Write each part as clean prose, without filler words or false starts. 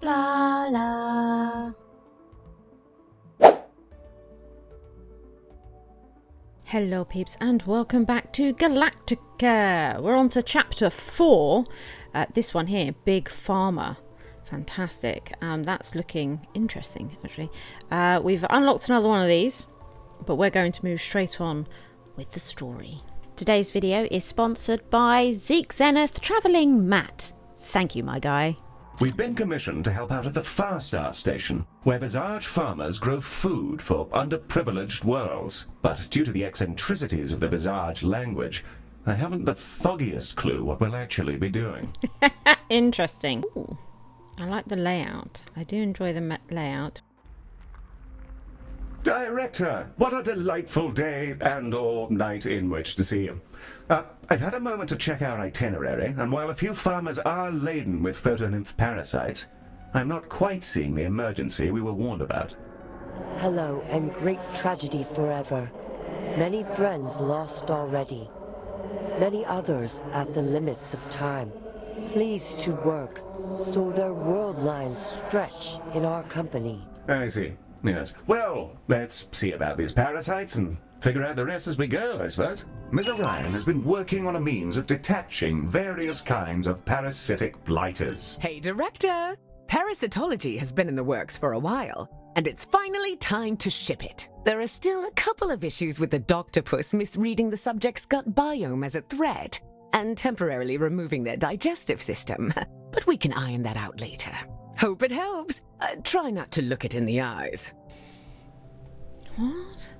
Blarla. Hello peeps and welcome back to Galacticare. We're on to chapter 4. This one here, Big Farma. Fantastic. That's looking interesting actually. We've unlocked another one of these, but we're going to move straight on with the story. Today's video is sponsored by Zeke Zenith Travelling Matt. Thank you, my guy. We've been commissioned to help out at the Far Star Station, where Vizarj farmers grow food for underprivileged worlds. But due to the eccentricities of the Vizarj language, I haven't the foggiest clue what we'll actually be doing. Interesting. Ooh, I like the layout. I do enjoy the layout. Director, what a delightful day and/or night in which to see you. I've had a moment to check our itinerary, and while a few farmers are laden with Photonymph parasites, I'm not quite seeing the emergency we were warned about. Hello, and great tragedy forever. Many friends lost already. Many others at the limits of time. Pleased to work, so their world lines stretch in our company. I see. Yes. Well, let's see about these parasites and figure out the rest as we go, I suppose. Ms. Orion has been working on a means of detaching various kinds of parasitic blighters. Hey, Director! Parasitology has been in the works for a while, and it's finally time to ship it. There are still a couple of issues with the Doctopus misreading the subject's gut biome as a threat, and temporarily removing their digestive system. But we can iron that out later. Hope it helps. Try not to look it in the eyes. What?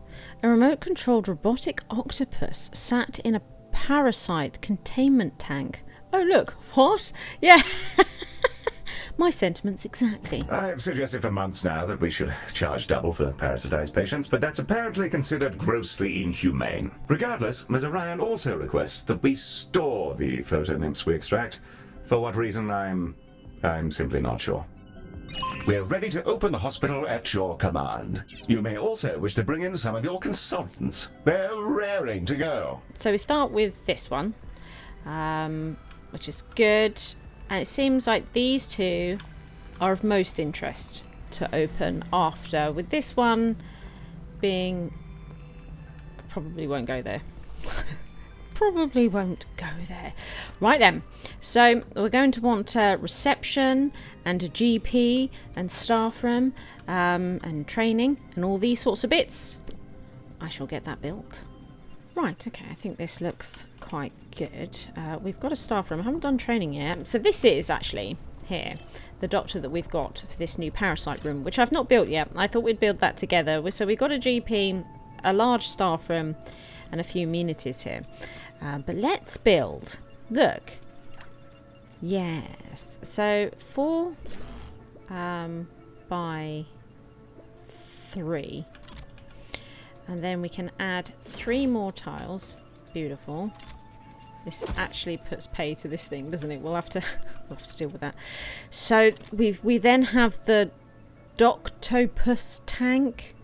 A remote-controlled robotic octopus sat in a parasite containment tank. Oh, look. What? Yeah. My sentiments exactly. I've suggested for months now that we should charge double for parasitized patients, but that's apparently considered grossly inhumane. Regardless, Ms. Orion also requests that we store the photonymphs we extract. For what reason, I'm simply not sure. We're ready to open the hospital at your command. You may also wish to bring in some of your consultants. They're raring to go. So we start with this one, which is good. And it seems like these two are of most interest to open after. With this one being... probably won't go there. Probably won't go there. Right then. So we're going to want reception and a GP and staff room and training and all these sorts of bits. I shall get that built. Right, okay, I think this looks quite good. We've got a staff room. I haven't done training yet. So this is actually here the doctor that we've got for this new parasite room, which I've not built yet. I thought we'd build that together. So we've got a GP, a large staff room and a few amenities here. But let's build. Look. Yes. So 4 by 3. And then we can add 3 more tiles. Beautiful. This actually puts pay to this thing, doesn't it? We'll have to deal with that. So we then have the Doctopus tank.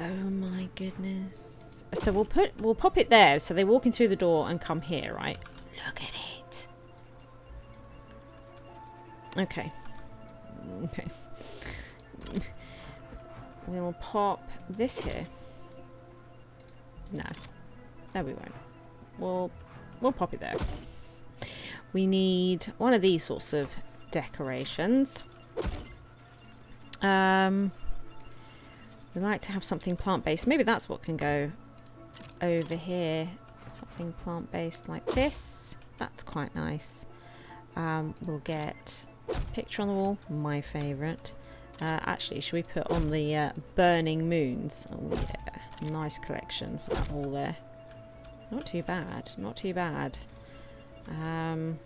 Oh my goodness. So we'll pop it there, so they're walking through the door and come here, right? Look at it. Okay. Okay. We'll pop this here. No, we won't. We'll pop it there. We need one of these sorts of decorations. We like to have something plant-based. Maybe that's what can go over here. Something plant-based like this. That's quite nice. We'll get a picture on the wall. My favourite. Actually, should we put on the burning moons? Oh yeah, nice collection for that wall there. Not too bad. Not too bad. I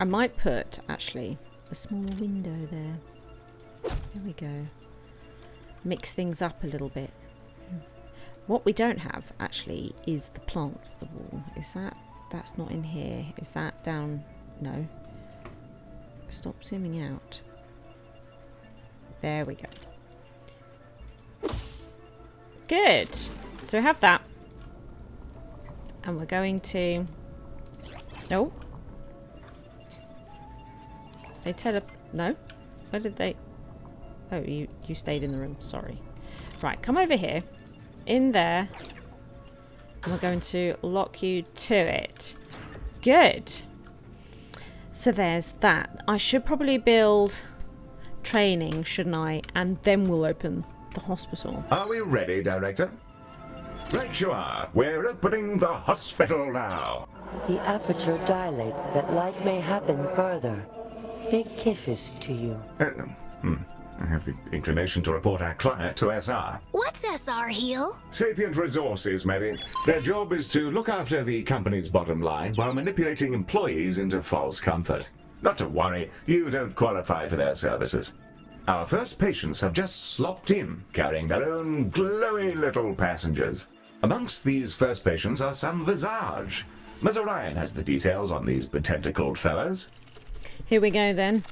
might put actually a small window there. There we go. Mix things up a little bit. What we don't have actually is the plant for the wall. Is that's not in here? Is that down? No. Stop zooming out. There we go. Good. So we have that. And we're going to... Oh. They No? Where did they... Oh, you stayed in the room. Sorry. Right, come over here. In there. And we're going to lock you to it. Good. So there's that. I should probably build training, shouldn't I? And then we'll open the hospital. Are we ready, Director? Right you are. We're opening the hospital now. The aperture dilates that life may happen further. Big kisses to you. I have the inclination to report our client to SR. What's SR, Heel? Sapient Resources, maybe. Their job is to look after the company's bottom line while manipulating employees into false comfort. Not to worry, you don't qualify for their services. Our first patients have just slopped in, carrying their own glowy little passengers. Amongst these first patients are some Vizarj. Ms. Orion has the details on these betentacled fellows. Here we go then.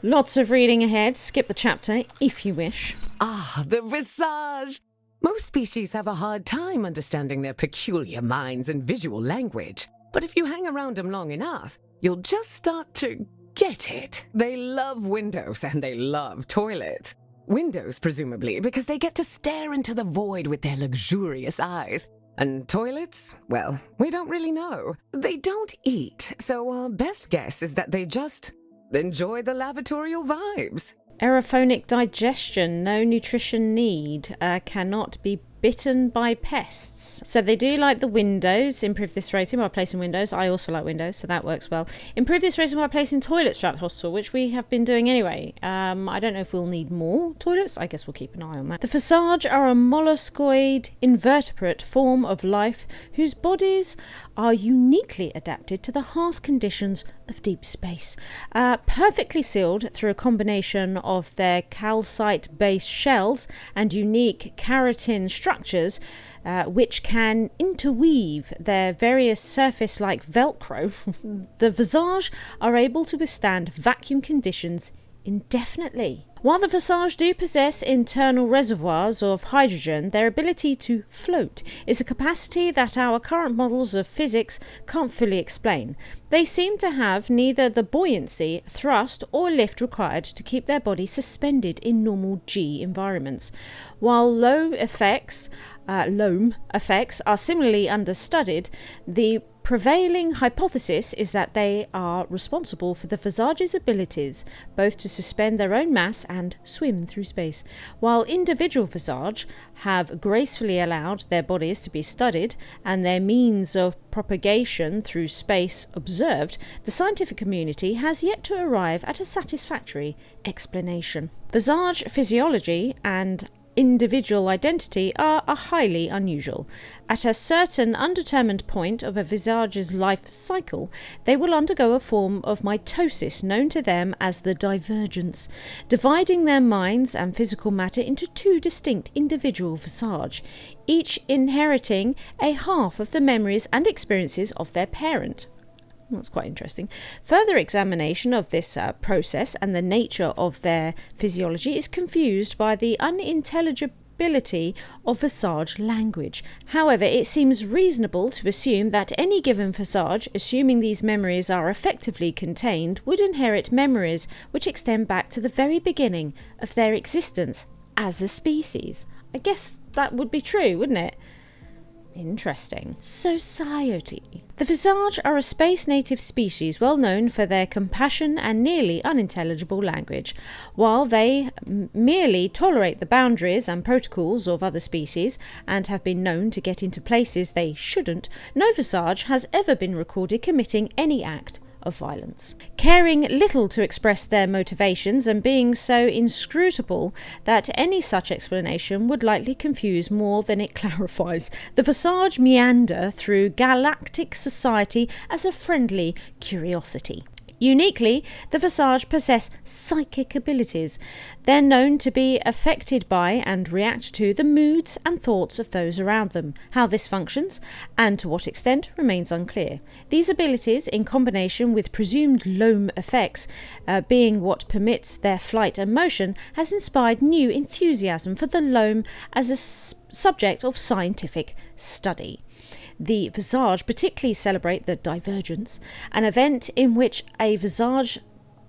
Lots of reading ahead. Skip the chapter if you wish. Ah, the Vizarj! Most species have a hard time understanding their peculiar minds and visual language. But if you hang around them long enough, you'll just start to get it. They love windows and they love toilets. Windows, presumably, because they get to stare into the void with their luxurious eyes. And toilets? Well, we don't really know. They don't eat, so our best guess is that they just enjoy the lavatorial vibes. Aerophonic digestion, no nutrition need, cannot be bitten by pests. So they do like the windows. Improve this rating by placing windows. I also like windows, so that works well. Improve this rating by placing toilets throughout the hospital, which we have been doing anyway. I don't know if we'll need more toilets. I guess we'll keep an eye on that. The Vizarj are a molluscoid invertebrate form of life whose bodies are uniquely adapted to the harsh conditions of deep space. Perfectly sealed through a combination of their calcite-based shells and unique keratin structures, which can interweave their various surface-like Velcro, the Vizarj are able to withstand vacuum conditions indefinitely. While the Vizarj do possess internal reservoirs of hydrogen, their ability to float is a capacity that our current models of physics can't fully explain. They seem to have neither the buoyancy, thrust, or lift required to keep their bodies suspended in normal G environments. While loam effects are similarly understudied, the prevailing hypothesis is that they are responsible for the Vizarj's abilities both to suspend their own mass and swim through space. While individual Vizarj have gracefully allowed their bodies to be studied and their means of propagation through space observed, the scientific community has yet to arrive at a satisfactory explanation. Vizarj physiology and individual identity are highly unusual. At a certain undetermined point of a Vizarj's life cycle, they will undergo a form of mitosis known to them as the divergence, dividing their minds and physical matter into two distinct individual Vizarj, each inheriting a half of the memories and experiences of their parent. That's quite interesting. Further examination of this process and the nature of their physiology is confused by the unintelligibility of Vizarj language. However, it seems reasonable to assume that any given Vizarj, assuming these memories are effectively contained, would inherit memories which extend back to the very beginning of their existence as a species. I guess that would be true, wouldn't it? Interesting. Society. The Vizarj are a space-native species well known for their compassion and nearly unintelligible language. While they merely tolerate the boundaries and protocols of other species and have been known to get into places they shouldn't, no Vizarj has ever been recorded committing any act of violence. Caring little to express their motivations and being so inscrutable that any such explanation would likely confuse more than it clarifies, the Vizarj meander through galactic society as a friendly curiosity. Uniquely, the Vizarj possess psychic abilities. They're known to be affected by and react to the moods and thoughts of those around them. How this functions, and to what extent, remains unclear. These abilities, in combination with presumed loam effects, being what permits their flight and motion, has inspired new enthusiasm for the loam as a subject of scientific study. The Vizarj particularly celebrate the divergence, an event in which a Vizarj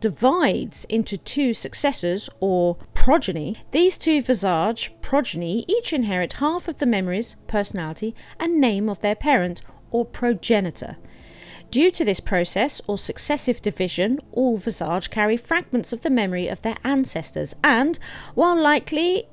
divides into two successors or progeny, these two Vizarj progeny each inherit half of the memories, personality, and name of their parent or progenitor. Due to this process or successive division, all Vizarj carry fragments of the memory of their ancestors, and, while likely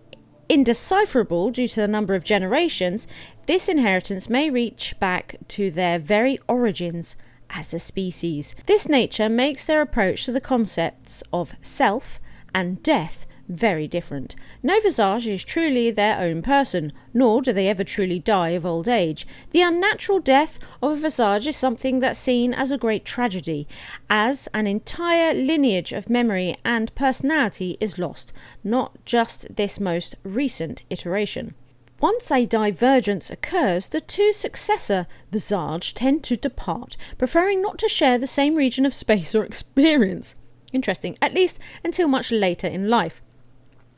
indecipherable due to the number of generations, this inheritance may reach back to their very origins as a species. This nature makes their approach to the concepts of self and death very different. No Vizarj is truly their own person, nor do they ever truly die of old age. The unnatural death of a Vizarj is something that's seen as a great tragedy, as an entire lineage of memory and personality is lost, not just this most recent iteration. Once a divergence occurs, the two successor Vizarj tend to depart, preferring not to share the same region of space or experience. Interesting, at least until much later in life,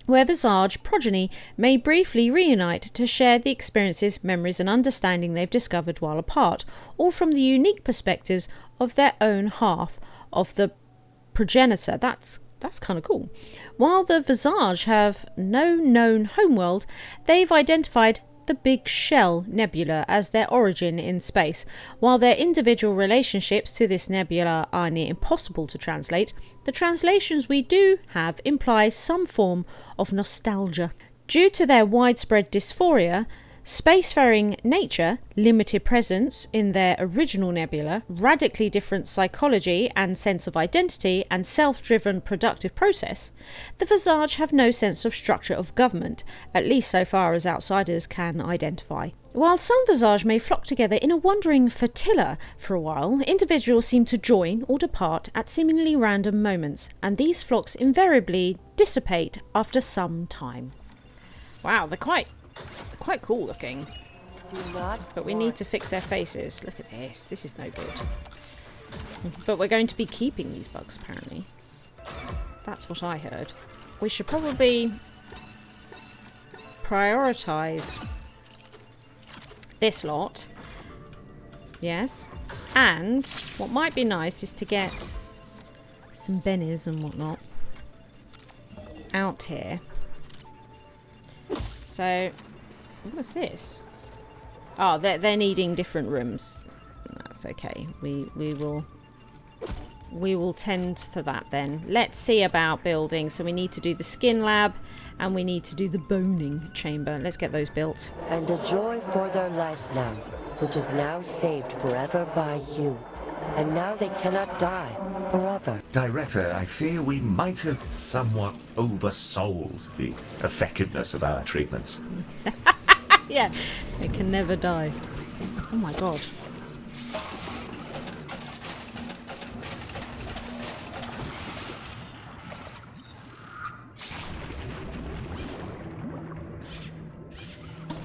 where Vizarj progeny may briefly reunite to share the experiences, memories and understanding they've discovered while apart, all from the unique perspectives of their own half of the progenitor. That's kind of cool. While the Vizarj have no known homeworld, they've identified the Big Shell Nebula as their origin in space. While their individual relationships to this nebula are near impossible to translate, the translations we do have imply some form of nostalgia. Due to their widespread dysphoria, spacefaring nature, limited presence in their original nebula, radically different psychology and sense of identity, and self-driven productive process, the Vizarj have no sense of structure of government, at least so far as outsiders can identify. While some Vizarj may flock together in a wandering flotilla for a while, individuals seem to join or depart at seemingly random moments, and these flocks invariably dissipate after some time. Wow, they're quite cool looking. But we need to fix their faces. Look at this. This is no good. But we're going to be keeping these bugs, apparently. That's what I heard. We should probably prioritise this lot. Yes. And what might be nice is to get some bennies and whatnot out here. So, what's this? Oh, they're needing different rooms. That's okay. We will tend to that then. Let's see about building. So we need to do the skin lab and we need to do the boning chamber. Let's get those built. And a joy for their life now, which is now saved forever by you. And now they cannot die forever. Director, I fear we might have somewhat oversold the effectiveness of our treatments. Yeah, they can never die. Oh my god.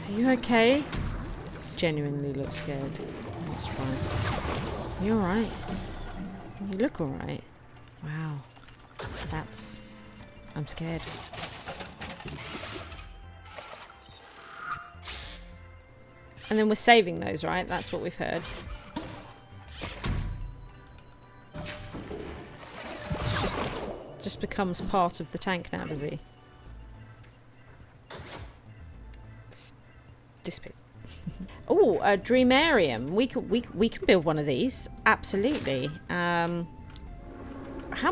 Are you okay? Genuinely look scared. I'm not surprised. Are you alright? You look alright. Wow. I'm scared. And then we're saving those, right? That's what we've heard. Just becomes part of the tank now, does he? Dissipate. Oh, a Dreamarium. We can build one of these. Absolutely. How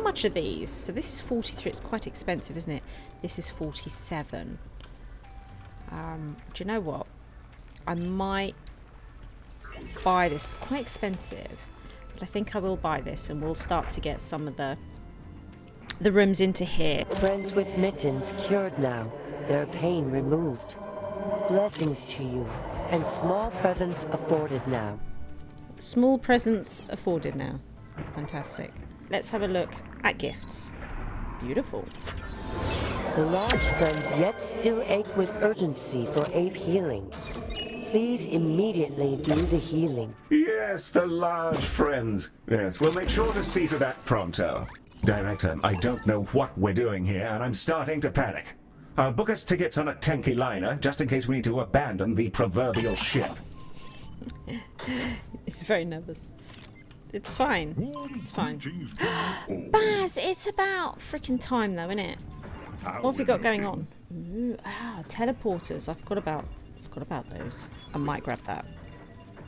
much are these? So this is 43. It's quite expensive, isn't it? This is 47. Do you know what? I might buy this. It's quite expensive, but I think I will buy this, and we'll start to get some of the rooms into here. Friends with mittens cured now, their pain removed. Blessings to you, and small presents afforded now. Small presents afforded now. Fantastic. Let's have a look at gifts. Beautiful. The large friends yet still ache with urgency for ape healing. Please immediately do the healing. Yes, the large friends. Yes, we'll make sure to see to that pronto. Director, I don't know what we're doing here, and I'm starting to panic. I'll book us tickets on a tanky liner, just in case we need to abandon the proverbial ship. It's very nervous. It's fine. It's fine. Baz, it's about freaking time though, isn't it? What have we got going on? Ooh, teleporters. I forgot about those. I might grab that.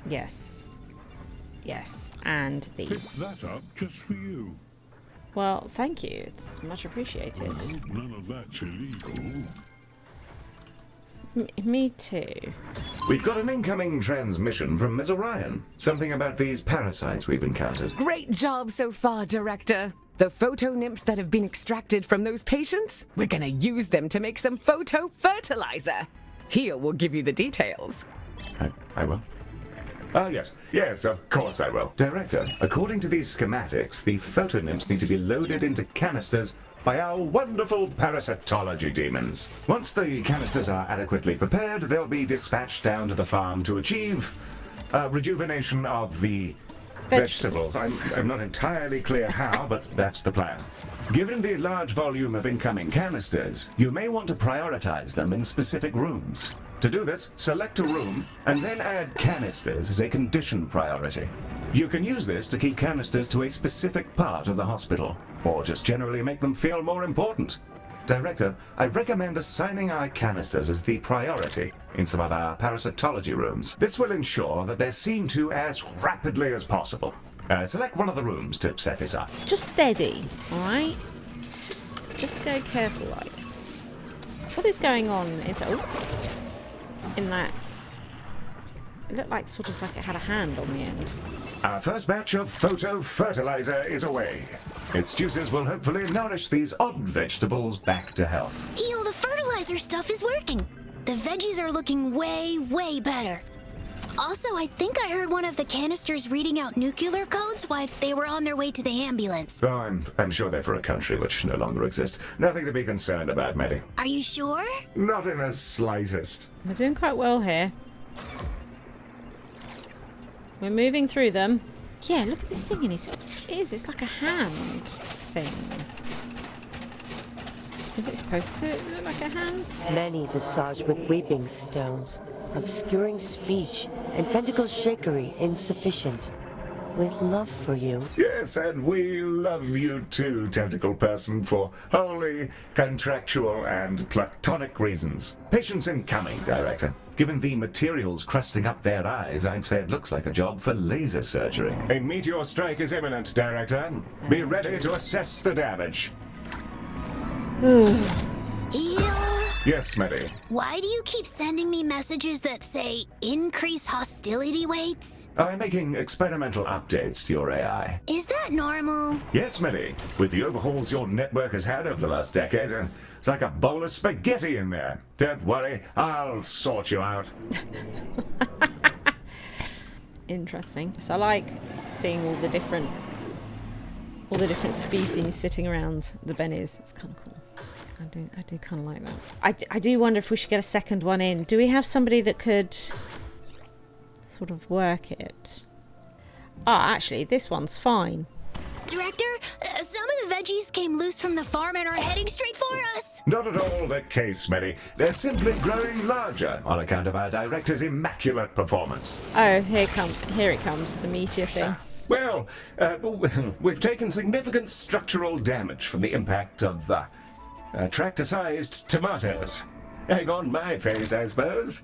Yes. Yes. And these. Pick that up just for you. Well, thank you. It's much appreciated. I hope none of that's illegal. Me too. We've got an incoming transmission from Ms. Orion. Something about these parasites we've encountered. Great job so far, Director. The photonims that have been extracted from those patients, we're gonna use them to make some photo fertilizer. Heel will give you the details. I will. Ah, yes. Yes, of course I will. Director, according to these schematics, the photonims need to be loaded into canisters by our wonderful parasitology demons. Once the canisters are adequately prepared, they'll be dispatched down to the farm to achieve rejuvenation of the vegetables. I'm not entirely clear how, but that's the plan. Given the large volume of incoming canisters, you may want to prioritize them in specific rooms. To do this, select a room and then add canisters as a condition priority. You can use this to keep canisters to a specific part of the hospital, or just generally make them feel more important. Director, I recommend assigning our canisters as the priority in some of our parasitology rooms. This will ensure that they're seen to as rapidly as possible. Select one of the rooms to set this up. Just steady, alright? Just go careful, like. What is going on? In that. It looked like sort of like it had a hand on the end. Our first batch of photo fertilizer is away. Its juices will hopefully nourish these odd vegetables back to health. Heel, the fertilizer stuff is working. The veggies are looking way, way better. Also, I think I heard one of the canisters reading out nuclear codes while they were on their way to the ambulance. Oh, I'm sure they're for a country which no longer exists. Nothing to be concerned about, Maddie. Are you sure? Not in the slightest. We're doing quite well here. We're moving through them. Yeah, look at this thing in his... It's like a hand thing. Is it supposed to look like a hand? Many visaged with weeping stones, obscuring speech, and tentacle shakery insufficient. With love for you. Yes, and we love you too, tentacle person, for wholly contractual and platonic reasons. Patients incoming, Director. Given the materials crusting up their eyes, I'd say it looks like a job for laser surgery. A meteor strike is imminent, Director. Be ready to assess the damage. Heel, Yes, Maddie. why do you keep sending me messages that say increase hostility weights? I'm making experimental updates to your AI. Is that normal? Yes, Maddie. With the overhauls your network has had over the last decade, it's like a bowl of spaghetti in there. Don't worry, I'll sort you out. Interesting. So I like seeing all the different species sitting around the bennies. It's kind of cool. I do kind of like that. I do wonder if we should get a second one in. Do we have somebody that could sort of work it? Ah, actually, this one's fine. Director, some of the veggies came loose from the farm and are heading straight for us. Not at all the case, Maddie. They're simply growing larger on account of our director's immaculate performance. Oh, here it comes, the meteor thing. Well, we've taken significant structural damage from the impact of tractor-sized tomatoes. Egg on my face, I suppose.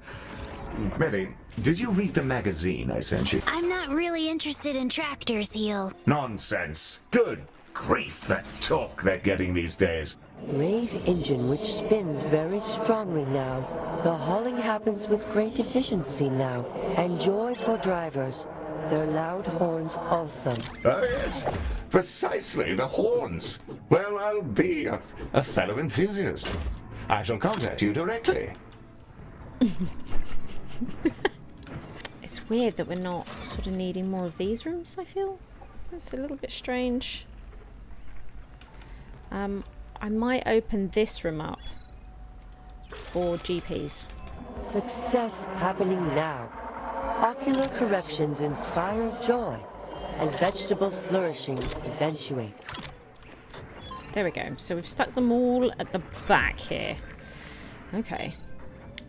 Maddie, did you read the magazine I sent you? I'm not really interested in tractors, Heel. Nonsense. Good grief, that talk they're getting these days. Rave engine which spins very strongly now. The hauling happens with great efficiency now. And joy for drivers. Their loud horns also. Oh, yes. Precisely, the horns. Well, I'll be a fellow enthusiast. I shall contact you directly. It's weird that we're not sort of needing more of these rooms, I feel. That's a little bit strange. I might open this room up for GPs. Success happening now. Ocular corrections inspire joy, and vegetable flourishing eventuates. There we go. So we've stuck them all at the back here. Okay.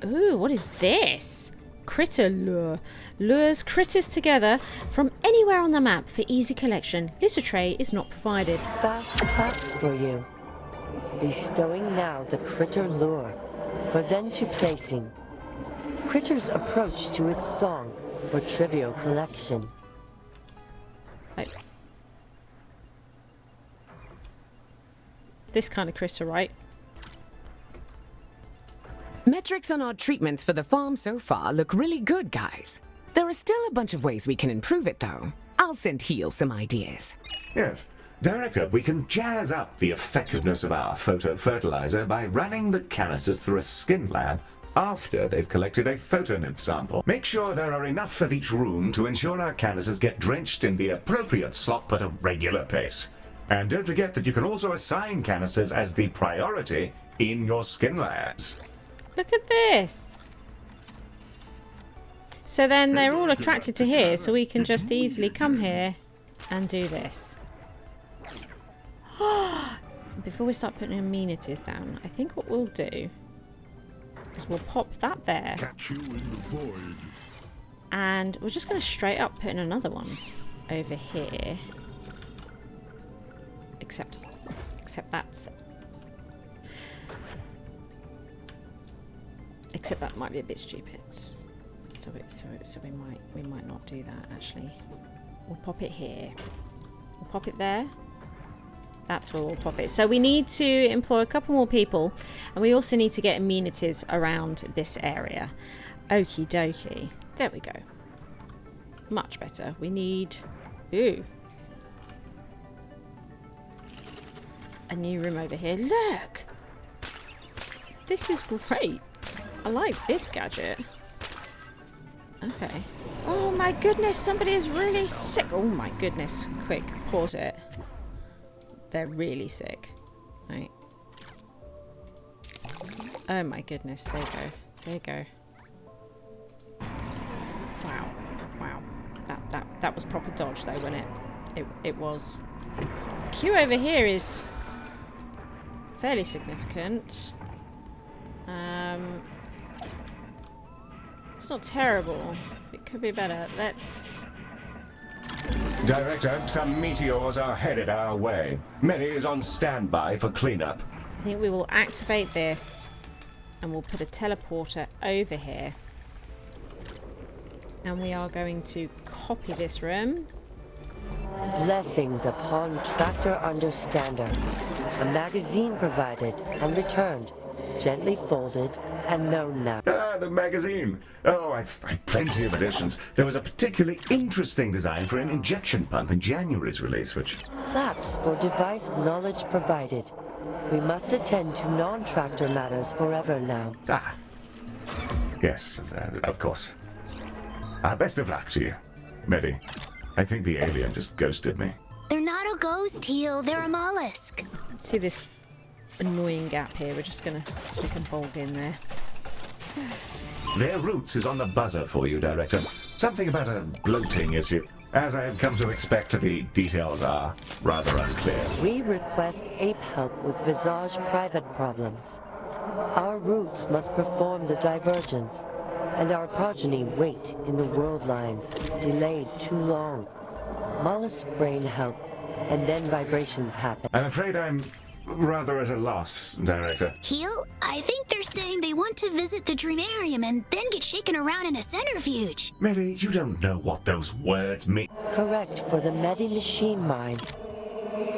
Ooh, what is this? Critter lure. Lures critters together from anywhere on the map for easy collection. Litter tray is not provided. Fast claps for you. Bestowing now the critter lure, for then to placing. Critter's approach to its song for trivial collection. Like, this kind of critter, right? Metrics on our treatments for the farm so far look really good, guys. There are still a bunch of ways we can improve it, though. I'll send Heel some ideas. Yes. Director, we can jazz up the effectiveness of our photo-fertilizer by running the canisters through a skin lab after they've collected a Photonymph sample. Make sure there are enough of each room to ensure our canisters get drenched in the appropriate slop at a regular pace. And don't forget that you can also assign canisters as the priority in your skin labs. Look at this. So then they're all attracted to here, so we can just easily come here and do this. Before we start putting amenities down, I think what we'll do is we'll pop that there. Catch you in the void. And we're just going to straight up put in another one over here. Except that's... Except that might be a bit stupid. So we might not do that actually. We'll pop it here. We'll pop it there. That's where we'll pop it. So we need to employ a couple more people, and we also need to get amenities around this area. Okie dokie. There we go. Much better. We need a new room over here. Look! This is great. I like this gadget. Okay. Oh my goodness, somebody is really sick. Oh my goodness. Quick, pause it. They're really sick. Right. Oh my goodness, there you go. There you go. Wow. Wow. That was proper dodge though, wasn't it? It was. Queue over here is fairly significant. It's not terrible. It could be better. Let's... Director, some meteors are headed our way. Many is on standby for cleanup. I think we will activate this and we'll put a teleporter over here. And we are going to copy this room. Blessings upon Tractor Understander. A magazine provided and returned, gently folded and known now. Ah, the magazine. Oh, I've plenty of editions. There was a particularly interesting design for an injection pump in January's release, which... Claps for device knowledge provided. We must attend to non-tractor matters forever now. Ah. Yes, of course. Best of luck to you, Medi. I think the alien just ghosted me. They're not a ghost, Heel. They're a mollusk. See this annoying gap here? We're just going to stick a bulb in there. Their roots is on the buzzer for you, Director. Something about a bloating issue. As I have come to expect, the details are rather unclear. We request ape help with Vizarj private problems. Our roots must perform the divergence, and our progeny wait in the world lines, delayed too long. Mollusk brain help, and then vibrations happen. I'm afraid I'm rather at a loss, Director. Heel, I think they're saying they want to visit the Dreamarium and then get shaken around in a centrifuge. Medi, you don't know what those words mean. Correct for the Medi-Machine mind.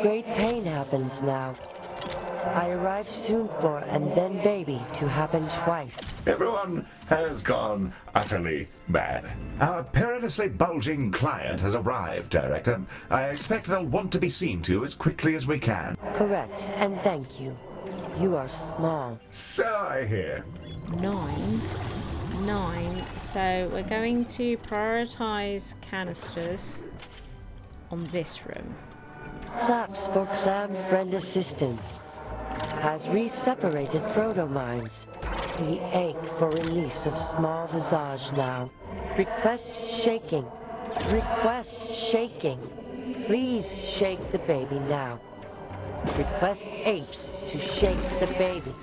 Great pain happens now. I arrive soon for and then baby to happen twice. Everyone has gone utterly mad. Our perilously bulging client has arrived, Director. I expect they'll want to be seen to as quickly as we can. Correct, and thank you. You are small. So I hear. 9. So we're going to prioritize canisters on this room. Claps for clam friend assistance. Has re-separated proto-mines. We ache for release of small Vizarj now. Request shaking. Request shaking. Please shake the baby now. Request apes to shake the baby.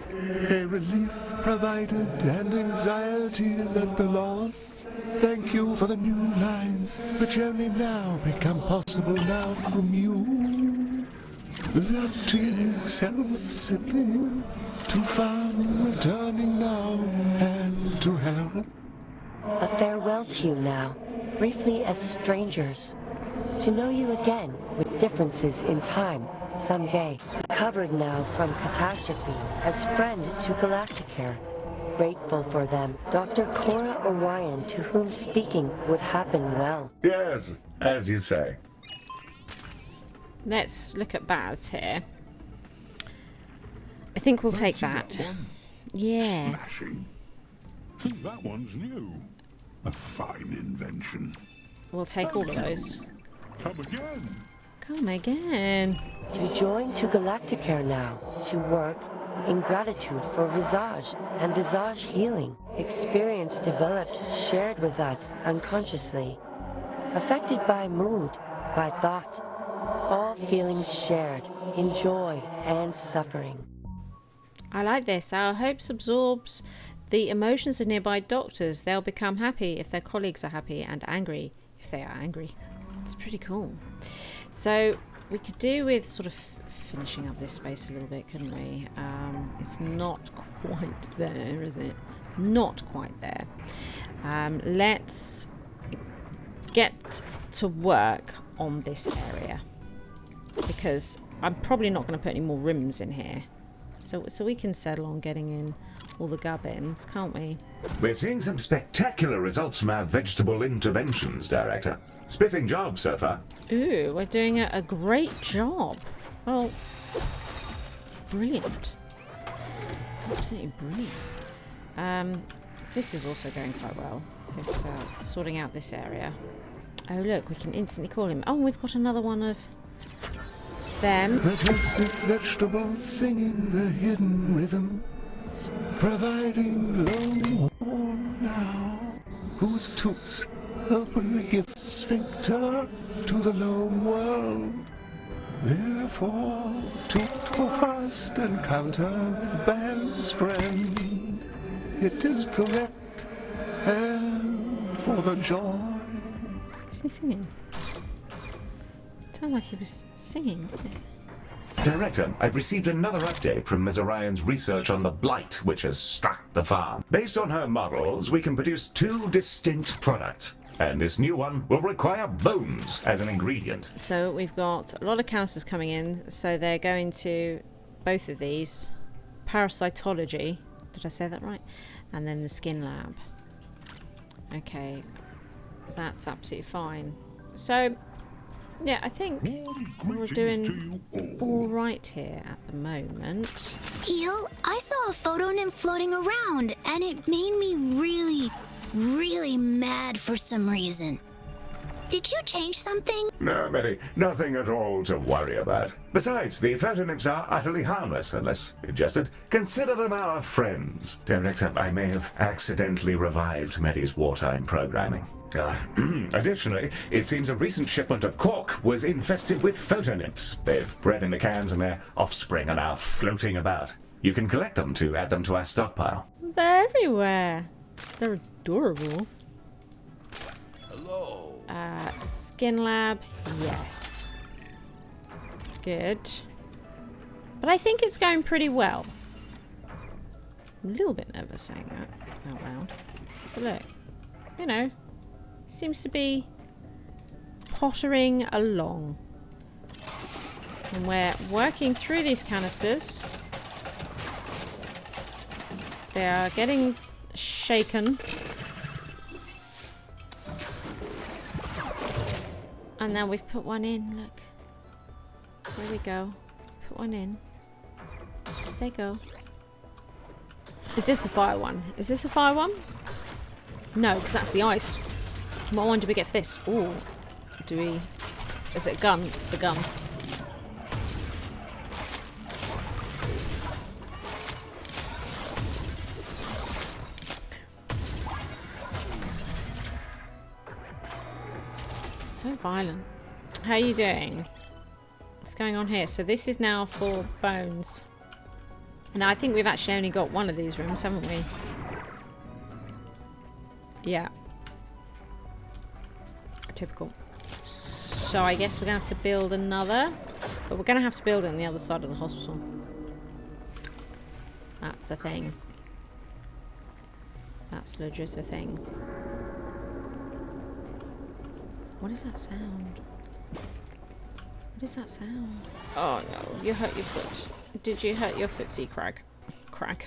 A relief provided and anxiety is at the loss. Thank you for the new lines, which only now become possible now from you. That is self-simply to fun, returning now, and to help. A farewell to you now, briefly as strangers. To know you again, with differences in time, someday. Recovered now from catastrophe, as friend to Galacticare. Grateful for them. Dr. Cora Orion, to whom speaking would happen well. Yes, as you say. Let's look at Baz here. I think we'll take Fancy that. one? Yeah. Smashing. Think that one's new. A fine invention. We'll take all of those. Come again. Come again. To join to Galacticare now, to work in gratitude for Vizarj and Vizarj healing. Experience developed, shared with us unconsciously. Affected by mood, by thought. All feelings shared, in joy and suffering. I like this. Our hopes absorbs the emotions of nearby doctors. They'll become happy if their colleagues are happy, and angry if they are angry. It's pretty cool. So we could do with sort of finishing up this space a little bit, couldn't we? It's not quite there, is it? Not quite there. Let's get to work on this area, because I'm probably not going to put any more rims in here. So we can settle on getting in all the gubbins, can't we? We're seeing some spectacular results from our vegetable interventions, Director. Spiffing job so far. Ooh, we're doing a great job. Well, brilliant. Absolutely brilliant. This is also going quite well. This sorting out this area. Oh look, we can instantly call him. Oh, we've got another one of them. Majestic vegetables singing the hidden rhythm, providing lonely warm now, whose toots openly give sphincter to the lone world. Therefore, toot go fast and counter with Bell's friend. It is correct, and for the joy. Is he singing? Sounded like he was singing, didn't it? Director, I've received another update from Ms. Orion's research on the blight which has struck the farm. Based on her models, we can produce 2 distinct products. And this new one will require bones as an ingredient. So we've got a lot of canisters coming in, so they're going to both of these. Parasitology, did I say that right? And then the skin lab. Okay, that's absolutely fine. So, yeah, I think we're doing all right here at the moment. Eel, I saw a Photonymph floating around, and it made me really mad for some reason. Did you change something? No, Betty, nothing at all to worry about. Besides, the Photonymphs are utterly harmless unless ingested. Consider them our friends. Director, I may have accidentally revived Medi's wartime programming. Additionally, it seems a recent shipment of cork was infested with Photonymphs. They've bred in the cans and their offspring are now floating about. You can collect them to add them to our stockpile. They're everywhere. They're adorable. Hello. Skin lab, yes. Good. But I think it's going pretty well. I'm a little bit nervous saying that out loud. But look, you know, seems to be pottering along. And we're working through these canisters. They are getting shaken. And then we've put one in, look. There we go. Put one in. There they go. Is this a fire one? Is this a fire one? No, because that's the ice. What one do we get for this? Oh, do we... Is it a gun? It's the gun. So violent. How are you doing? What's going on here? So this is now for bones. Now I think we've actually only got one of these rooms, haven't we? Yeah. Typical. So I guess we're going to have to build another. But we're going to have to build it on the other side of the hospital. That's a thing. That's legit a thing. What is that sound? What is that sound? Oh no, you hurt your foot. Did you hurt your footsie, Crag? Crag.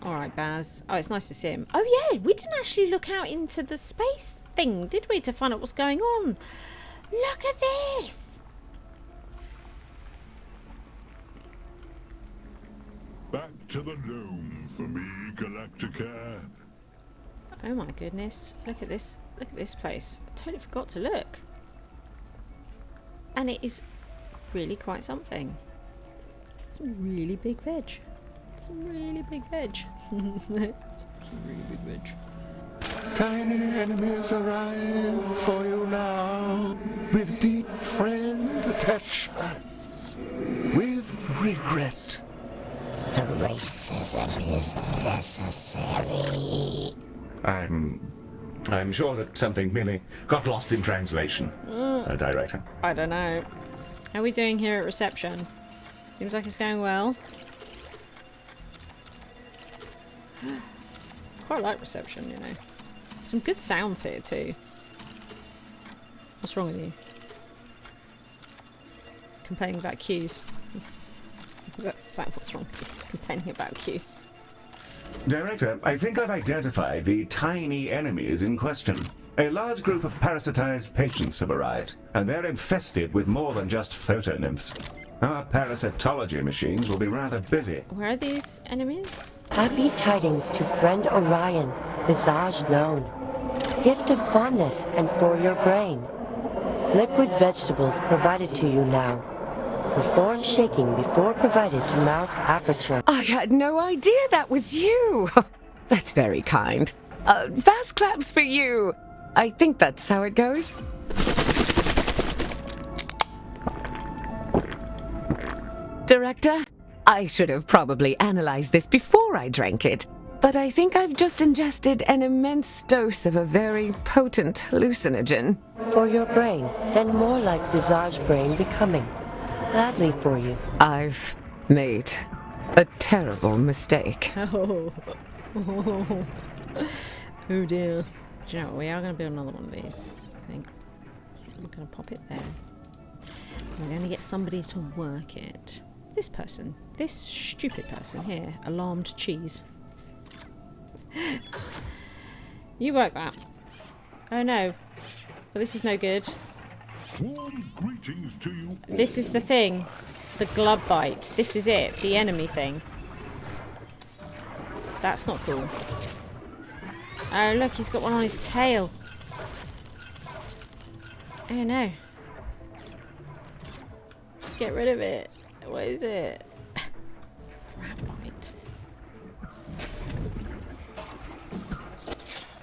Alright, Baz. Oh, it's nice to see him. Oh yeah, we didn't actually look out into the space thing, did we, to find out what's going on? Look at this! Back to the loom for me, Galacticare. Oh my goodness. Look at this. Look at this place. I totally forgot to look. And it is really quite something. Some really big veg. Some really big veg. Some really big veg. Tiny enemies arrive for you now, with deep friend attachments, with regret. The racism is necessary. I'm sure that something merely got lost in translation, Director. I don't know. How are we doing here at reception? Seems like it's going well. Quite like reception, you know. Some good sounds here too. What's wrong with you? Complaining about queues. Is that what's wrong with you? Complaining about queues. Director, I think I've identified the tiny enemies in question. A large group of parasitized patients have arrived, and they're infested with more than just photonymphs. Our parasitology machines will be rather busy. Where are these enemies? Happy tidings to friend Orion, Vizarj known. Gift of fondness and for your brain. Liquid vegetables provided to you now. Perform shaking before provided to mouth aperture. I had no idea that was you. That's very kind. Fast claps for you. I think that's how it goes. Director, I should have probably analyzed this before I drank it, but I think I've just ingested an immense dose of a very potent hallucinogen. For your brain, then more like Vizarj brain becoming. Gladly for you. I've made a terrible mistake. Oh. Oh dear. Do you know what? We are going to build another one of these, I think. We're going to pop it there. We're going to get somebody to work it. This person. This stupid person here. Alarmed cheese. You work that. Oh no. Well, this is no good. Warm greetings to you. This is the thing. The glub bite. This is it. The enemy thing. That's not cool. Oh look, he's got one on his tail. Oh no. Get rid of it. What is it? Crab bite.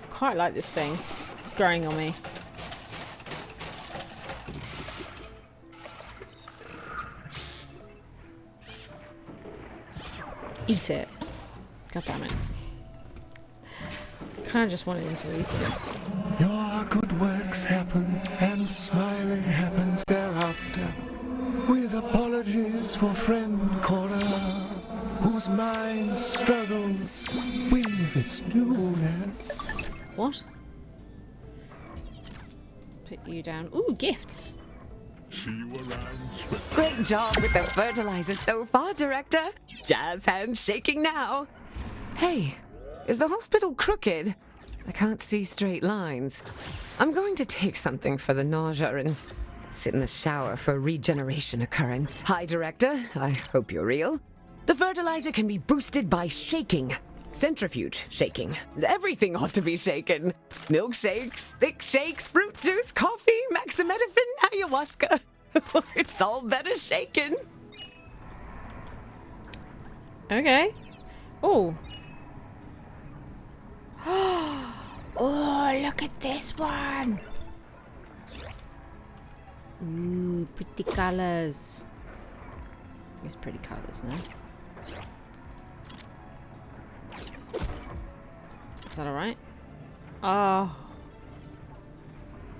Quite like this thing. It's growing on me. Eat it. God damn it. Kind of just wanted him to eat it. Your good works happen, and smiling happens thereafter. With apologies for friend Cora, whose mind struggles with its newness. What? Put you down. Ooh, gifts. See you around, Swift. Great job with the fertilizer so far, Director. Jazz hands shaking now. Hey, is the hospital crooked? I can't see straight lines. I'm going to take something for the nausea and sit in the shower for regeneration occurrence. Hi, Director. I hope you're real. The fertilizer can be boosted by shaking. Centrifuge shaking. Everything ought to be shaken. Milkshakes, thick shakes, fruit juice, coffee, maximetaphine, ayahuasca. It's all better shaken. Okay. Oh. Oh, look at this one. Ooh, pretty colors. It's pretty colors, no? Is that alright? Oh.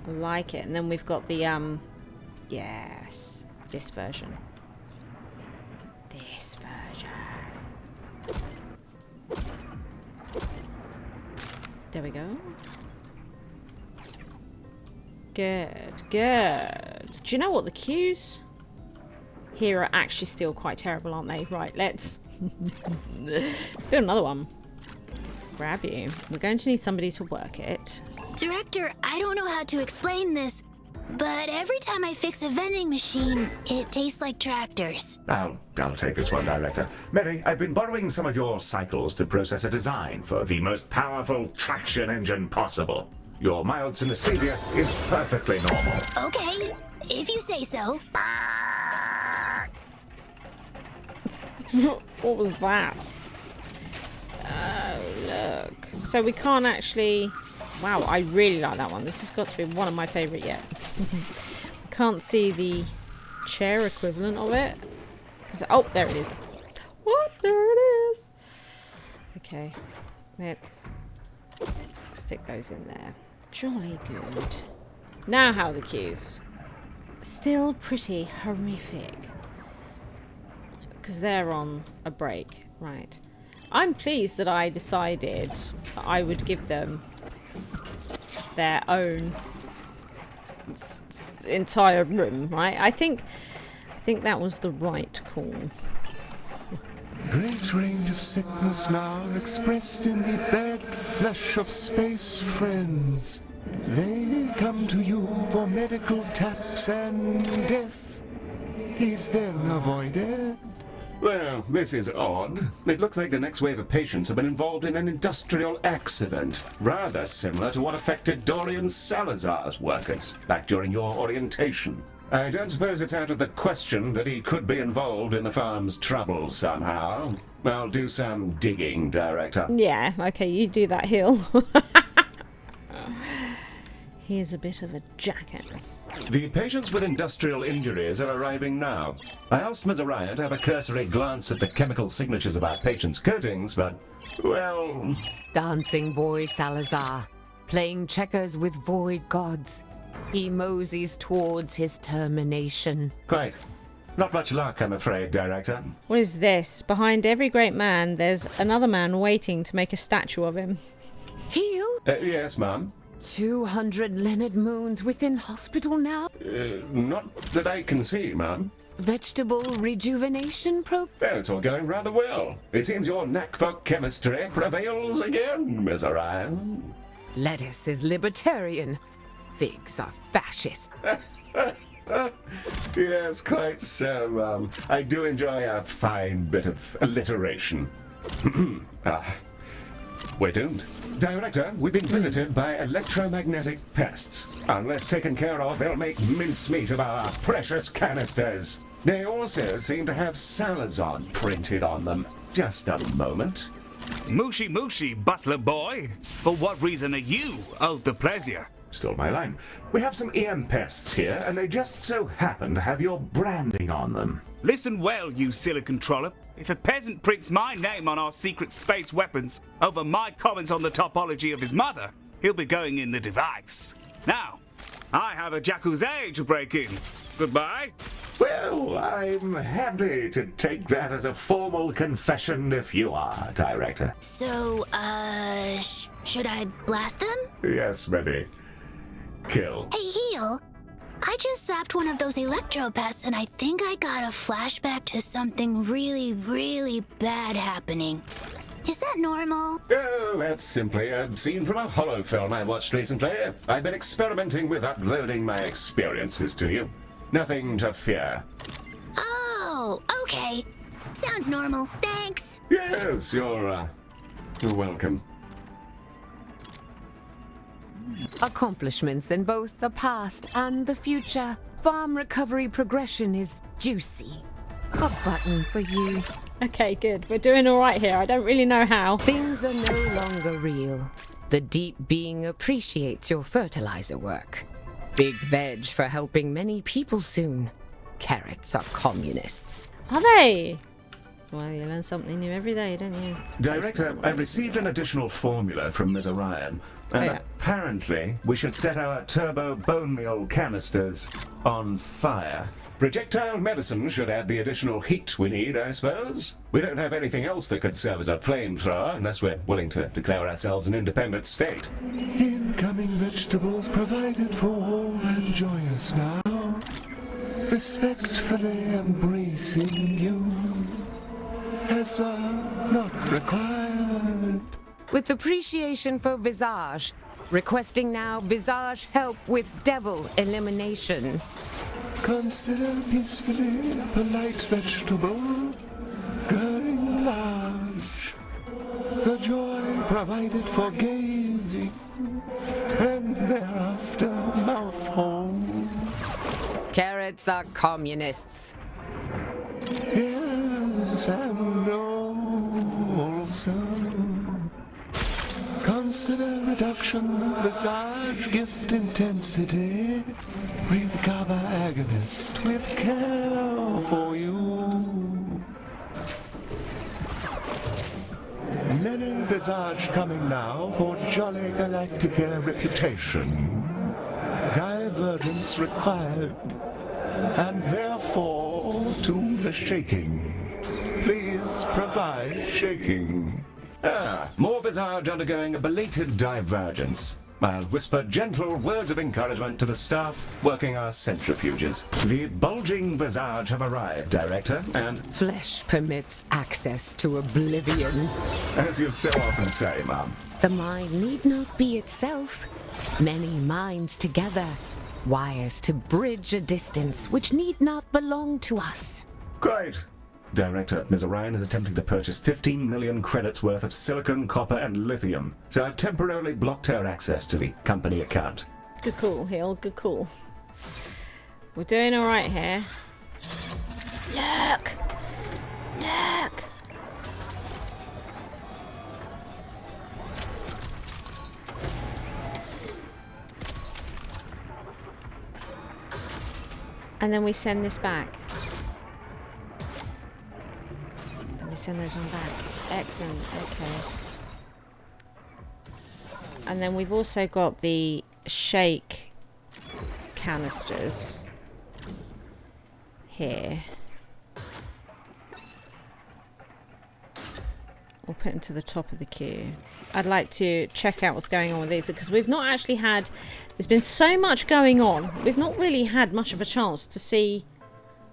I like it. And then we've got the, yes, this version. This version. There we go. Good, good. Do you know what? The queues here are actually still quite terrible, aren't they? Right, let's build another one. Grab you. We're going to need somebody to work it. Director, I don't know how to explain this, but every time I fix a vending machine, it tastes like tractors. I'll take this one, Director. Mary, I've been borrowing some of your cycles to process a design for the most powerful traction engine possible. Your mild synesthesia is perfectly normal. Okay, if you say so. What was that? Oh, look. So we can't actually... Wow, I really like that one. This has got to be one of my favourite yet. Can't see the chair equivalent of it. Oh, there it is. What? There it is. Okay. Let's stick those in there. Jolly good. Now how are the queues? Still pretty horrific. Because they're on a break. Right. I'm pleased that I decided that I would give them their own entire room, right? I think that was the right call. Great range of sickness now expressed in the bed flesh of space friends. They come to you for medical taps and death is then avoided. Well, this is odd. It looks like the next wave of patients have been involved in an industrial accident, rather similar to what affected Dorian Salazar's workers back during your orientation. I don't suppose it's out of the question that he could be involved in the farm's trouble somehow. I'll do some digging, Director. Yeah, okay, you do that, Hill. He is a bit of a jackass. The patients with industrial injuries are arriving now. I asked Ms. Orion to have a cursory glance at the chemical signatures of our patients' coatings, but, well... Dancing boy Salazar, playing checkers with void gods. He moseys towards his termination. Quite. Not much luck, I'm afraid, Director. What is this? Behind every great man, there's another man waiting to make a statue of him. Heal? Yes, ma'am. 200 Leonard Moons within hospital now? Not that I can see, ma'am. Vegetable rejuvenation Well, it's all going rather well. It seems your knack for chemistry prevails again, Miss Orion. Lettuce is libertarian. Figs are fascist. Yes, quite so, ma'am. I do enjoy a fine bit of alliteration. We're doomed. Director, we've been visited by electromagnetic pests. Unless taken care of, they'll make mincemeat of our precious canisters. They also seem to have Salazar printed on them. Just a moment. Mushy mushy, butler boy. For what reason are you out the pleasure? Stole my line. We have some EM pests here, and they just so happen to have your branding on them. Listen well, you silicon trollop. If a peasant prints my name on our secret space weapons over my comments on the topology of his mother, he'll be going in the device. Now, I have a jacuzzi to break in. Goodbye. Well, I'm happy to take that as a formal confession if you are, Director. So, should I blast them? Yes, Betty. Kill. Hey, Heel. I just zapped one of those electro pests and I think I got a flashback to something really, really bad happening. Is that normal? Oh, that's simply a scene from a holo film I watched recently. I've been experimenting with uploading my experiences to you. Nothing to fear. Oh, okay. Sounds normal. Thanks. Yes, you're welcome. Accomplishments in both the past and the future. Farm recovery progression is juicy. A button for you. Okay, good. We're doing all right here. I don't really know how. Things are no longer real. The deep being appreciates your fertilizer work. Big veg for helping many people soon. Carrots are communists. Are they? Well, you learn something new every day, don't you? Director, I've received an additional formula from Ms. Orion. And Yeah. apparently, we should set our turbo bone meal canisters on fire. Projectile medicine should add the additional heat we need, I suppose. We don't have anything else that could serve as a flamethrower unless we're willing to declare ourselves an independent state. Incoming vegetables provided for all and joyous now. Respectfully embracing you. As not required. With appreciation for Vizarj, requesting now Vizarj help with devil elimination. Consider peacefully a polite vegetable, growing large. The joy provided for gazing, and thereafter mouthful. Carrots are communists. Yes, and no also. Consider reduction of Vizarj gift intensity with GABA agonist with care for you. Many Vizarj coming now for jolly Galacticare reputation. Divergence required, and therefore to the shaking. Please provide shaking. More Vizarj undergoing a belated divergence. I'll whisper gentle words of encouragement to the staff working our centrifuges. The bulging Vizarj have arrived, Director, and... Flesh permits access to oblivion. As you so often say, Mum. The mind need not be itself. Many minds together. Wires to bridge a distance which need not belong to us. Quite. Director, Ms. Orion is attempting to purchase 15 million credits worth of silicon, copper, and lithium, so I've temporarily blocked her access to the company account. Good call, Hill. Good call. We're doing all right here. Look! Look! And then we send this back. Then we send those one back. Excellent. Okay. And then we've also got the shake canisters here. We'll put them to the top of the queue. I'd like to check out what's going on with these because we've not actually had... There's been so much going on. We've not really had much of a chance to see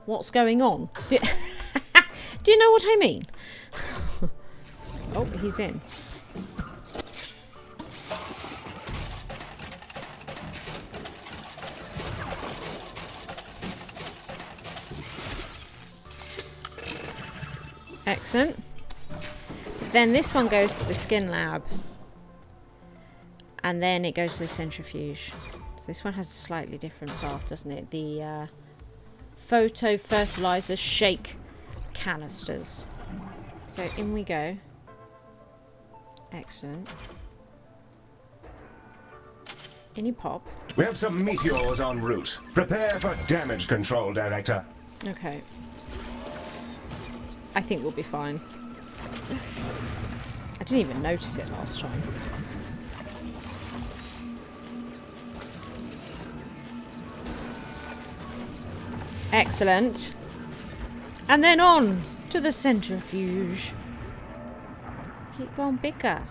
what's going on. Do you know what I mean? Oh, he's in. Excellent. Then this one goes to the skin lab. And then it goes to the centrifuge. So this one has a slightly different path, doesn't it? The Fertilizer shake canisters. So in we go. Excellent. Any pop? We have some meteors en route. Prepare for damage control, Director. Okay. I think we'll be fine. I didn't even notice it last time. Excellent. And then on to the centrifuge. Keep going bigger.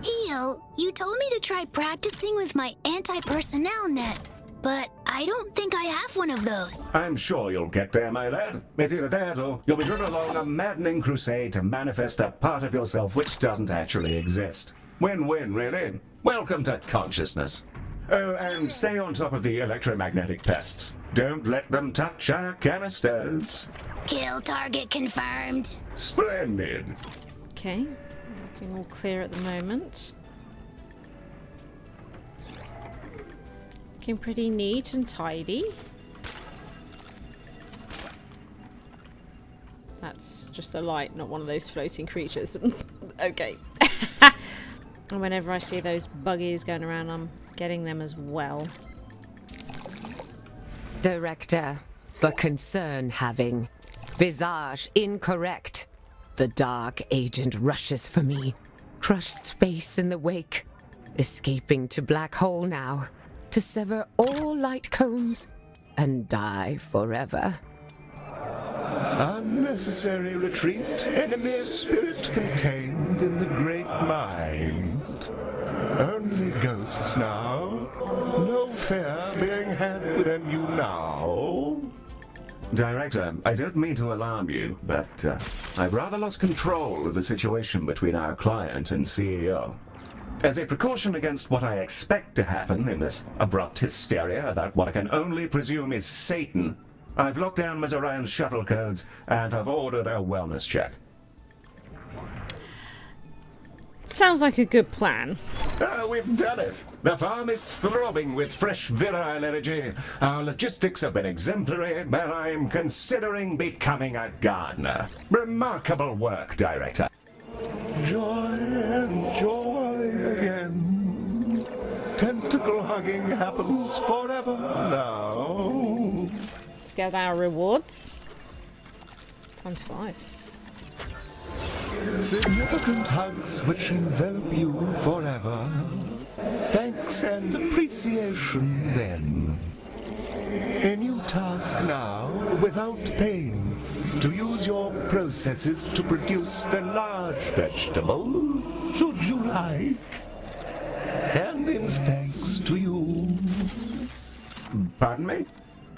Eel, you told me to try practicing with my anti-personnel net, but I don't think I have one of those. I'm sure you'll get there, my lad. It's either that or you'll be driven along a maddening crusade to manifest a part of yourself which doesn't actually exist. Win-win, really. Welcome to consciousness. Oh, and stay on top of the electromagnetic pests. Don't let them touch our canisters. Kill target confirmed. Splendid. Okay. Looking all clear at the moment. Looking pretty neat and tidy. That's just a light, not one of those floating creatures. Okay. And whenever I see those buggies going around, I'm getting them as well. Director, the concern having. Vizarj incorrect. The dark agent rushes for me. Crushed space in the wake. escaping to black hole now, to sever all light cones and die forever. Unnecessary retreat, enemy spirit contained in the great mind. Only ghosts now, no fear being had within you now. Director, I don't mean to alarm you, but I've rather lost control of the situation between our client and CEO. As a precaution against what I expect to happen in this abrupt hysteria about what I can only presume is Satan, I've locked down Ms. Orion's shuttle codes and have ordered a wellness check. Sounds like a good plan. We've done it. The farm is throbbing with fresh virile energy. Our logistics have been exemplary, and I'm considering becoming a gardener. Remarkable work, Director. Joy and joy again. Tentacle hugging happens forever now. Let's get our rewards. Times 5. Significant hugs which envelop you forever. Thanks and appreciation then. A new task now, without pain, to use your processes to produce the large vegetable, should you like. And in thanks to you. Pardon me?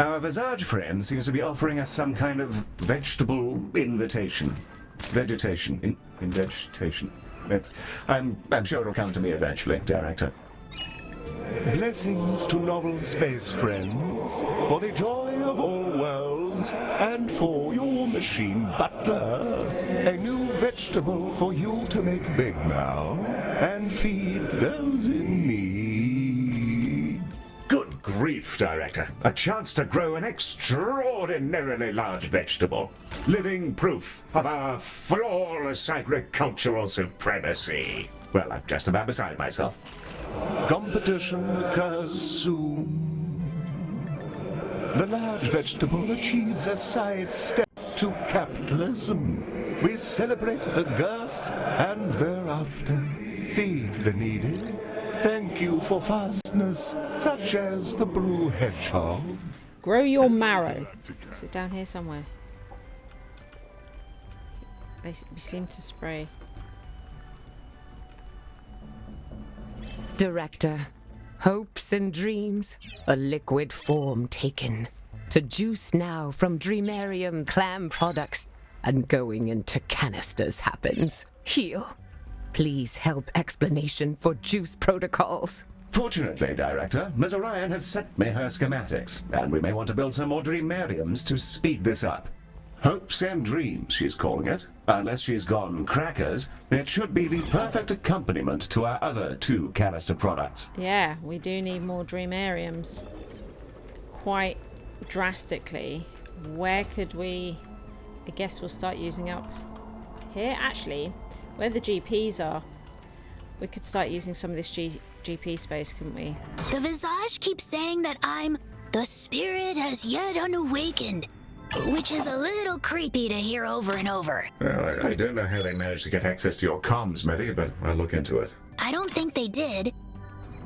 Our Vizarj friend seems to be offering us some kind of vegetable invitation. Vegetation. In vegetation. I'm sure it'll come to me eventually, Director. Blessings to novel space friends, for the joy of all worlds, and for your machine butler, a new vegetable for you to make big now, and feed those in need. Good grief, Director. A chance to grow an extraordinarily large vegetable. Living proof of our flawless agricultural supremacy. Well, I'm just about beside myself. Competition occurs soon. The large vegetable achieves a sidestep to capitalism. We celebrate the girth and thereafter feed the needy. Thank you for fastness, such as the blue hedgehog. Grow your marrow. Is it down here somewhere? We seem to spray. Director, hopes and dreams, a liquid form taken. To juice now from Dreamarium clam products, and going into canisters happens. Heal. Please help explanation for juice protocols. Fortunately, Director, Ms. Orion has sent me her schematics, and we may want to build some more Dreamariums to speed this up. Hopes and Dreams, she's calling it. Unless she's gone crackers, it should be the perfect accompaniment to our other 2 canister products. Yeah, we do need more Dreamariums. Quite drastically. Where could we... I guess we'll start using up here. Actually, where the GPs are, we could start using some of this GP space, couldn't we? The Vizarj keeps saying that I'm the spirit has yet unawakened, which is a little creepy to hear over and over. Well, I don't know how they managed to get access to your comms, Medi, but I'll look into it. I don't think they did.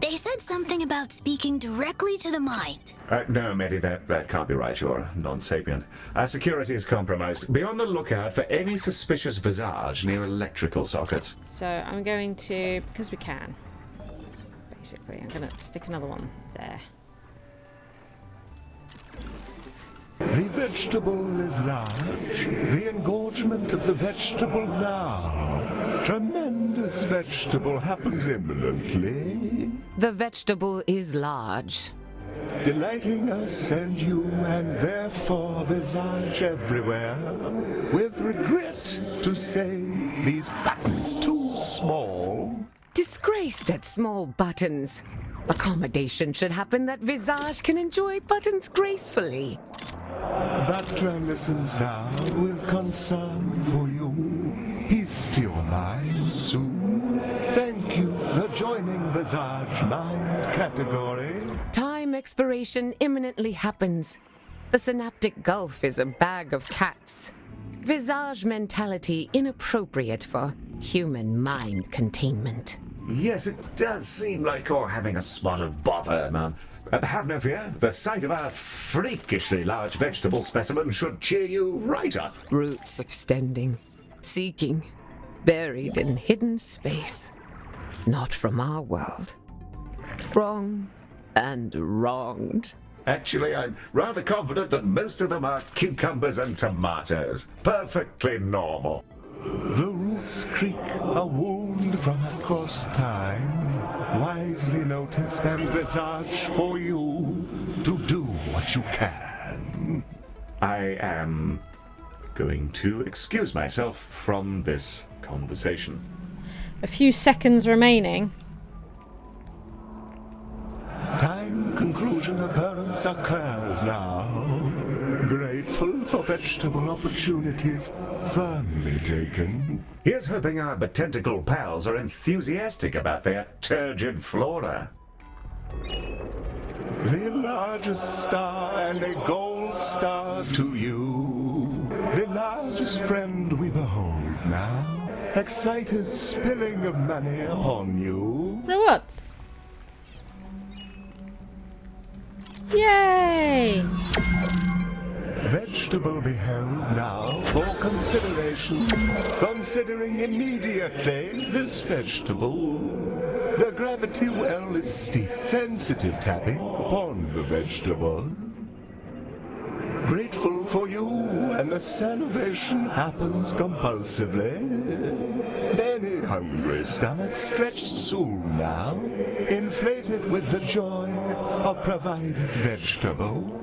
They said something about speaking directly to the mind. No, Medi, that can't be right. You're non-sapient. Our security is compromised. Be on the lookout for any suspicious Vizarj near electrical sockets. So I'm going to, because we can, basically, I'm going to stick another one there. The vegetable is large. The engorgement of the vegetable now. Tremendous vegetable happens imminently. The vegetable is large. Delighting us and you, and therefore Vizarj everywhere. With regret to say these buttons too small. Disgraced at small buttons. Accommodation should happen that Vizarj can enjoy buttons gracefully. Butler listens now with concern for you. Peace to your mind soon. Thank you for joining Vizarj mind category. Time expiration imminently happens. The synaptic gulf is a bag of cats. Vizarj mentality inappropriate for human mind containment. Yes, it does seem like you're having a spot of bother, Mum. Have no fear. The sight of our freakishly large vegetable specimen should cheer you right up. Roots extending, seeking, buried in hidden space. Not from our world. Wrong and wronged. Actually, I'm rather confident that most of them are cucumbers and tomatoes. Perfectly normal. The roots creak, a wound from across time, wisely noticed and Vizarj for you to do what you can. I am going to excuse myself from this conversation. A few seconds remaining. Time conclusion occurrence occurs now. Grateful for vegetable opportunities firmly taken. Here's hoping our botanical pals are enthusiastic about their turgid flora. The largest star and a gold star to you. The largest friend we behold now. Excited spilling of money upon you. So what? Yay! Vegetable beheld now for consideration. Considering immediately this vegetable. The gravity well is steep, sensitive tapping upon the vegetable. Grateful for you, and the salivation happens compulsively. Many hungry stomachs stretched soon now, inflated with the joy of provided vegetable.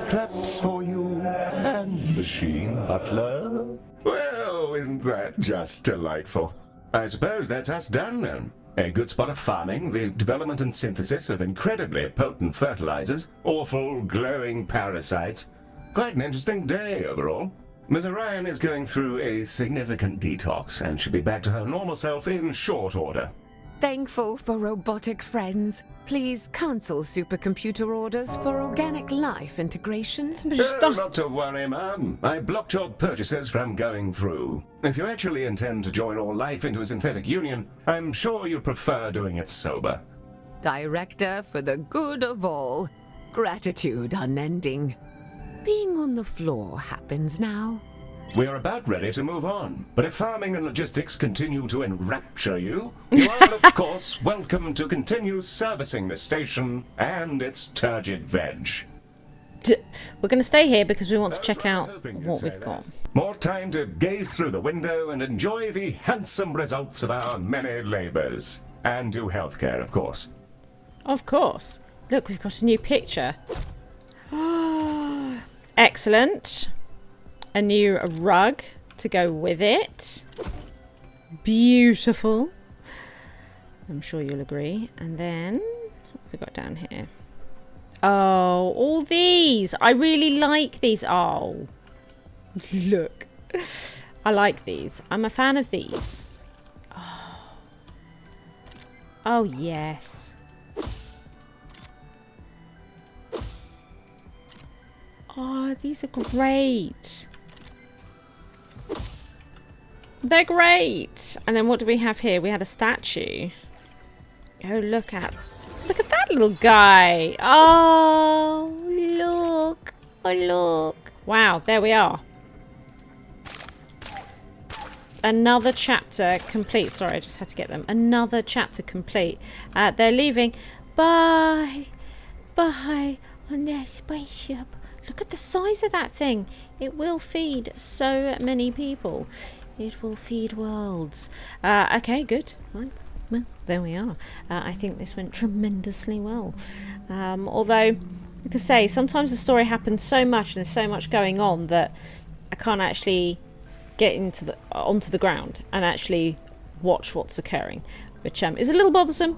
Claps for you and machine butler. Well, isn't that just delightful? I suppose that's us done then. A good spot of farming, the development and synthesis of incredibly potent fertilizers, awful glowing parasites. Quite an interesting day overall. Ms. Orion is going through a significant detox and should be back to her normal self in short order. Thankful for robotic friends. Please cancel supercomputer orders for organic life integration. Not to worry, ma'am. I blocked your purchases from going through. If you actually intend to join all life into a synthetic union, I'm sure you prefer doing it sober. Director for the good of all. Gratitude unending. Being on the floor happens now. We are about ready to move on, but if farming and logistics continue to enrapture you, you are, of course, welcome to continue servicing the station and its turgid veg. We're going to stay here because we want to check out what we've got. More time to gaze through the window and enjoy the handsome results of our many labours. And do healthcare, of course. Of course. Look, we've got a new picture. Excellent. A new rug to go with it. Beautiful. I'm sure you'll agree. And then, what have we got down here? Oh, all these. I really like these. Oh, look. I like these. I'm a fan of these. Oh yes. Oh, these are great. They're great. And then what do we have here? We had a statue. Oh, look at that little guy. Oh, look. Oh, look. Wow, there we are. Another chapter complete. Sorry, I just had to get them. Another chapter complete. They're leaving. Bye. Bye on their spaceship. Look at the size of that thing. It will feed so many people. It will feed worlds. Okay, good. Right. Well, there we are. I think this went tremendously well. Although, like I say, sometimes the story happens so much and there's so much going on that I can't actually get onto the ground and actually watch what's occurring, which is a little bothersome,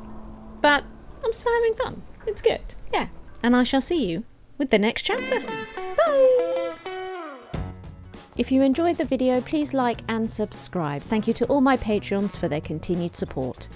but I'm still having fun. It's good. Yeah. And I shall see you with the next chapter. Bye! If you enjoyed the video, please like and subscribe. Thank you to all my Patreons for their continued support.